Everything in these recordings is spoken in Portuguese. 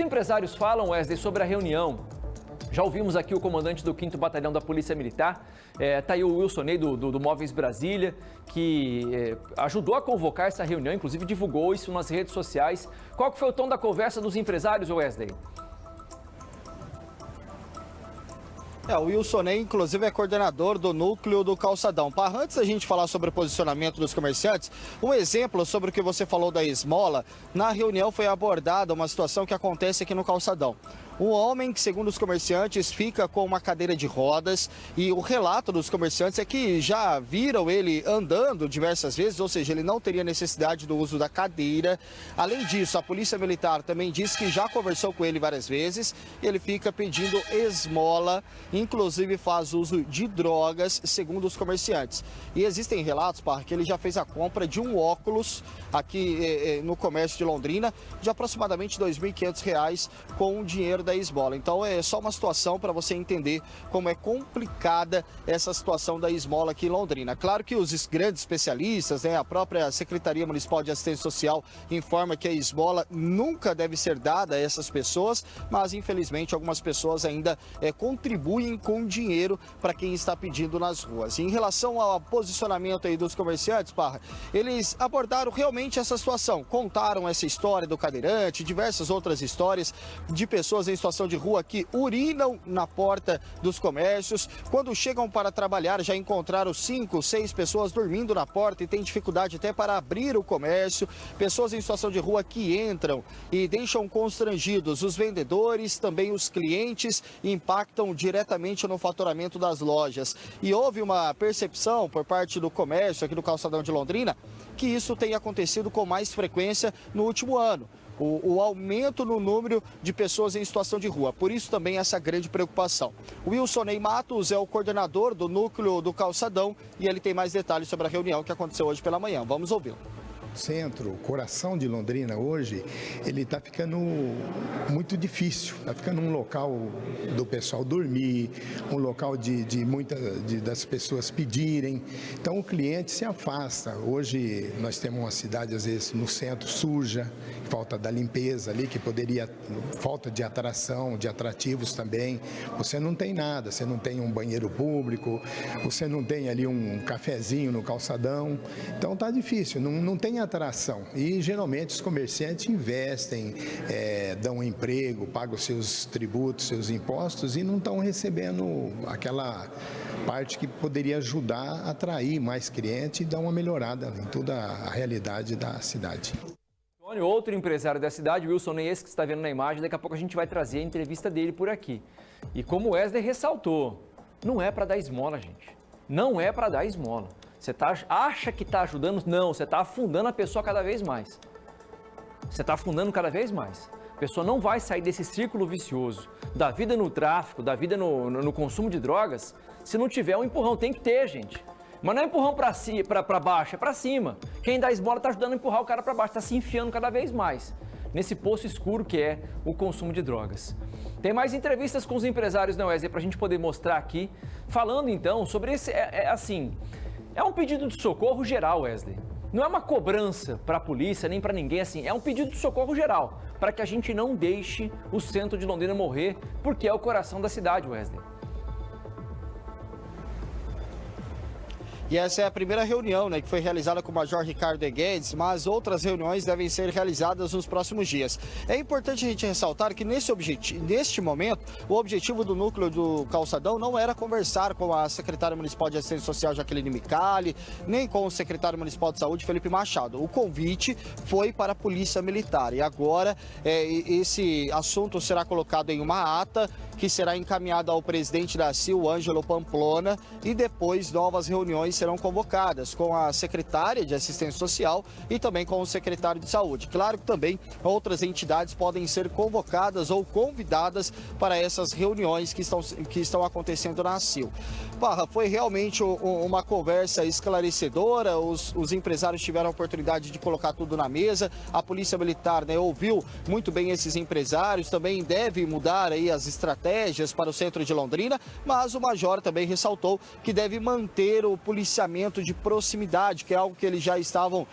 empresários falam, Wesley, sobre a reunião? Já ouvimos aqui o comandante do 5º Batalhão da Polícia Militar, tá aí o Wilson Ney do Móveis Brasília, que ajudou a convocar essa reunião, inclusive divulgou isso nas redes sociais. Qual que foi o tom da conversa dos empresários, Wesley? O Wilson Ney, inclusive, é coordenador do núcleo do Calçadão. Antes da gente falar sobre o posicionamento dos comerciantes, um exemplo sobre o que você falou da esmola, na reunião foi abordada uma situação que acontece aqui no Calçadão. Um homem que, segundo os comerciantes, fica com uma cadeira de rodas e o relato dos comerciantes é que já viram ele andando diversas vezes, ou seja, ele não teria necessidade do uso da cadeira. Além disso, a Polícia Militar também disse que já conversou com ele várias vezes e ele fica pedindo esmola, inclusive faz uso de drogas, segundo os comerciantes. E existem relatos, que ele já fez a compra de um óculos aqui no comércio de Londrina de aproximadamente R$ 2.500 com o dinheiro da esmola. Então é só uma situação para você entender como é complicada essa situação da esmola aqui em Londrina. Claro que os grandes especialistas, a própria Secretaria Municipal de Assistência Social informa que a esmola nunca deve ser dada a essas pessoas, mas infelizmente algumas pessoas ainda contribuem com dinheiro para quem está pedindo nas ruas. E em relação ao posicionamento aí dos comerciantes, eles abordaram realmente essa situação, contaram essa história do cadeirante, diversas outras histórias de pessoas em situação de rua que urinam na porta dos comércios. Quando chegam para trabalhar, já encontraram 5, 6 pessoas dormindo na porta e têm dificuldade até para abrir o comércio. Pessoas em situação de rua que entram e deixam constrangidos os vendedores, também os clientes, e impactam diretamente no faturamento das lojas. E houve uma percepção por parte do comércio aqui do Calçadão de Londrina que isso tem acontecido com mais frequência no último ano. O aumento no número de pessoas em situação de rua. Por isso também essa grande preocupação. O Wilson Ney Matos é o coordenador do núcleo do Calçadão e ele tem mais detalhes sobre a reunião que aconteceu hoje pela manhã. Vamos ouvi-lo. Centro, coração de Londrina hoje, ele está ficando muito difícil, está ficando um local do pessoal dormir, um local das pessoas pedirem, então o cliente se afasta. Hoje nós temos uma cidade às vezes no centro suja, falta da limpeza ali, que poderia, falta de atração, de atrativos também, você não tem nada, você não tem um banheiro público, você não tem ali um cafezinho no calçadão, então está difícil, não tem atração. E geralmente os comerciantes investem, dão emprego, pagam seus tributos, seus impostos e não estão recebendo aquela parte que poderia ajudar a atrair mais clientes e dar uma melhorada em toda a realidade da cidade. Outro empresário da cidade, Wilson Ney, esse que você está vendo na imagem, daqui a pouco a gente vai trazer a entrevista dele por aqui. E como o Wesley ressaltou, não é para dar esmola, gente. Não é para dar esmola. Você acha que está ajudando? Não, você está afundando a pessoa cada vez mais. Você está afundando cada vez mais. A pessoa não vai sair desse círculo vicioso da vida no tráfico, da vida no consumo de drogas, se não tiver um empurrão. Tem que ter, gente. Mas não é empurrão para baixo, é para cima. Quem dá esmola está ajudando a empurrar o cara para baixo, está se enfiando cada vez mais nesse poço escuro que é o consumo de drogas. Tem mais entrevistas com os empresários, né, Wesley, para a gente poder mostrar aqui, falando então sobre esse, é um pedido de socorro geral, Wesley. Não é uma cobrança para a polícia, nem para ninguém, é um pedido de socorro geral, para que a gente não deixe o centro de Londrina morrer, porque é o coração da cidade, Wesley. E essa é a primeira reunião, que foi realizada com o Major Ricardo E. Guedes, mas outras reuniões devem ser realizadas nos próximos dias. É importante a gente ressaltar que neste momento, o objetivo do núcleo do Calçadão não era conversar com a secretária municipal de Assistência Social, Jaqueline Micali, nem com o secretário municipal de Saúde, Felipe Machado. O convite foi para a Polícia Militar e agora esse assunto será colocado em uma ata que será encaminhada ao presidente da CIL, Ângelo Pamplona, e depois novas reuniões serão convocadas com a secretária de Assistência Social e também com o secretário de Saúde. Claro que também outras entidades podem ser convocadas ou convidadas para essas reuniões que estão acontecendo na CIL. Foi realmente uma conversa esclarecedora, os empresários tiveram a oportunidade de colocar tudo na mesa, a Polícia Militar ouviu muito bem esses empresários, também deve mudar aí as estratégias para o centro de Londrina, mas o Major também ressaltou que deve manter o policiamento policiamento de proximidade, que é algo que eles já estavam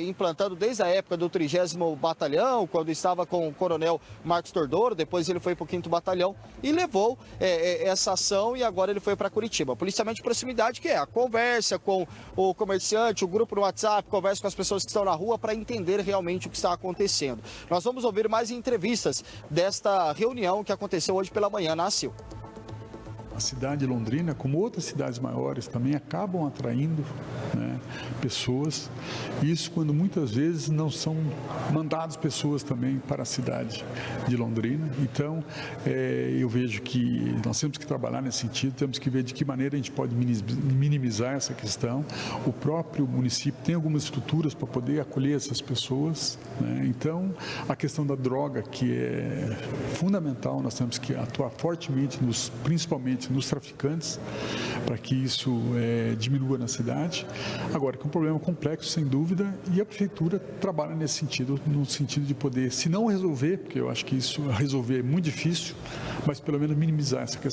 implantando desde a época do 30º Batalhão, quando estava com o coronel Marcos Tordoro, depois ele foi para o 5º Batalhão e levou essa ação e agora ele foi para Curitiba. Policiamento de proximidade, que é a conversa com o comerciante, o grupo no WhatsApp, conversa com as pessoas que estão na rua para entender realmente o que está acontecendo. Nós vamos ouvir mais entrevistas desta reunião que aconteceu hoje pela manhã na ACIL. A cidade de Londrina, como outras cidades maiores, também acabam atraindo, né, pessoas. Isso quando muitas vezes não são mandadas pessoas também para a cidade de Londrina. Então, eu vejo que nós temos que trabalhar nesse sentido, temos que ver de que maneira a gente pode minimizar essa questão. O próprio município tem algumas estruturas para poder acolher essas pessoas, né? Então, a questão da droga, que é fundamental, nós temos que atuar fortemente, principalmente nos traficantes, para que isso diminua na cidade. Agora, que é um problema complexo, sem dúvida, e a prefeitura trabalha nesse sentido, no sentido de poder, se não resolver, porque eu acho que isso resolver é muito difícil, mas pelo menos minimizar essa questão.